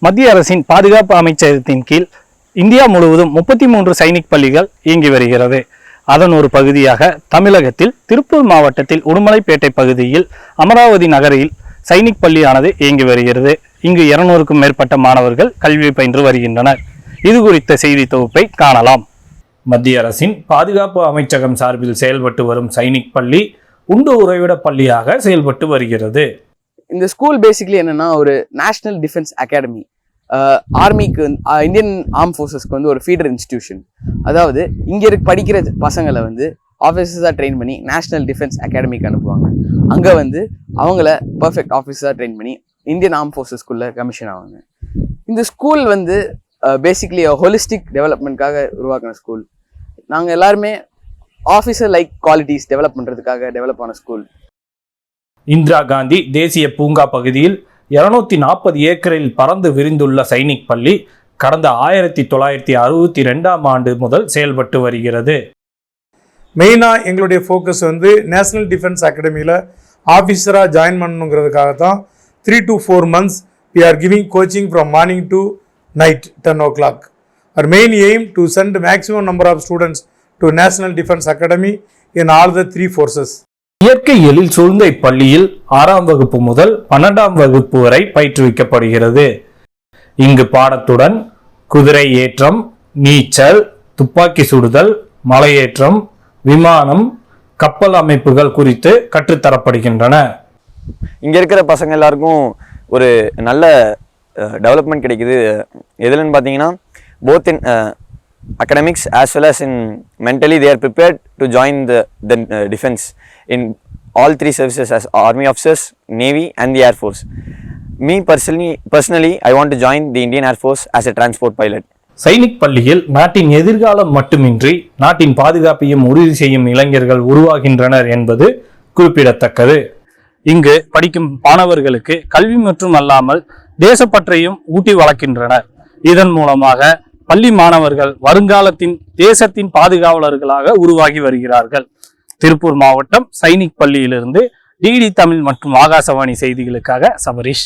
மத்திய அரசின் பாதுகாப்பு அமைச்சகத்தின் கீழ் இந்தியா முழுவதும் 33 சைனிக் பள்ளிகள் இயங்கி வருகிறது. அதன் ஒரு பகுதியாக தமிழகத்தில் திருப்பூர் மாவட்டத்தில் உடுமலைப்பேட்டை பகுதியில் அமராவதி நகரில் சைனிக் பள்ளியானது இயங்கி வருகிறது. இங்கு 200க்கும் மேற்பட்ட மாணவர்கள் கல்வி பயின்று வருகின்றனர். இது குறித்த செய்தி தொகுப்பை காணலாம். மத்திய அரசின் பாதுகாப்பு அமைச்சகம் சார்பில் செயல்பட்டு வரும் சைனிக் பள்ளி உண்டு உறைவிட பள்ளியாக செயல்பட்டு வருகிறது. இந்த ஸ்கூல் பேசிக்கலி என்னன்னா ஒரு நேஷனல் டிஃபென்ஸ் அகாடமி, ஆர்மிக்கு இந்தியன் ஆர்ம் ஃபோர்ஸஸ்க்கு வந்து ஒரு ஃபீடர் இன்ஸ்டிடியூஷன். அதாவது இங்கே படிக்கிற பசங்களை வந்து ஆஃபீஸர்ஸாக ட்ரெயின் பண்ணி நேஷனல் டிஃபென்ஸ் அகாடமிக்கு அனுப்புவாங்க. அங்கே வந்து அவங்கள பர்ஃபெக்ட் ஆஃபீஸராக ட்ரெயின் பண்ணி இந்தியன் ஆர்ம் ஃபோர்ஸஸ்குள்ளே கமிஷன் ஆவாங்க. இந்த ஸ்கூல் வந்து பேசிக்கலி ஹோலிஸ்டிக் டெவலப்மெண்ட்காக உருவாக்கின ஸ்கூல். நாங்கள் எல்லாருமே ஆஃபீஸர் லைக் குவாலிட்டிஸ் டெவலப் பண்ணுறதுக்காக டெவலப் ஆன ஸ்கூல். இந்திரா காந்தி தேசிய பூங்கா பகுதியில் 240 ஏக்கரில் பறந்து விரிந்துள்ள சைனிக் பள்ளி கடந்த 1962ஆம் ஆண்டு முதல் செயல்பட்டு வருகிறது. மெயினாக எங்களுடைய ஃபோக்கஸ் வந்து நேஷனல் டிஃபென்ஸ் அகாடமியில் ஆஃபீஸராக ஜாயின் பண்ணணுங்கிறதுக்காக தான் 3 to 4 months we are giving coaching from morning to night 10 o'clock. Our main aim to send maximum number of students to National Defense Academy in all the 3 forces. இயற்கை எழில் சூழ்ந்த இப்பள்ளியில் 6ஆம் வகுப்பு முதல் 12ஆம் வகுப்பு வரை பயிற்றுவிக்கப்படுகிறது. இங்கு பாடத்துடன் குதிரை ஏற்றம், நீச்சல், துப்பாக்கி சுடுதல், மலையேற்றம், விமானம், கப்பல் அமைப்புகள் குறித்து கற்றுத்தரப்படுகின்றன. இங்கே இருக்கிற பசங்க எல்லாருக்கும் ஒரு நல்ல டெவலப்மெண்ட் கிடைக்குது. எதுலன்னு பார்த்தீங்கன்னா both in academics as well as in mentally they are prepared to join the defense in all 3 services as army officers, navy and the air force. Me personally I want to join the Indian Air Force as a transport pilot. Sainik பள்ளியில் நாட்டின் எதிர்காலம் மட்டுமின்றி நாட்டின் பாதுகாப்பையும் உறுதி செய்யும் இளைஞர்கள் உருவாகின்றனர் என்பது குறிப்பிடத்தக்கது. இங்கு படிக்கும் மாணவர்களுக்கு கல்வி மற்றும் அல்லாமல் தேசப்பற்றையும் ஊட்டி வளர்க்கின்றனர். இதன் மூலமாக பள்ளி மாணவர்கள் வருங்காலத்தின் தேசத்தின் பாதுகாவலர்களாக உருவாகி வருகிறார்கள். திருப்பூர் மாவட்டம் சைனிக் பள்ளியிலிருந்து டிடி தமிழ் மற்றும் ஆகாசவாணி செய்திகளுக்காக சபரீஷ்.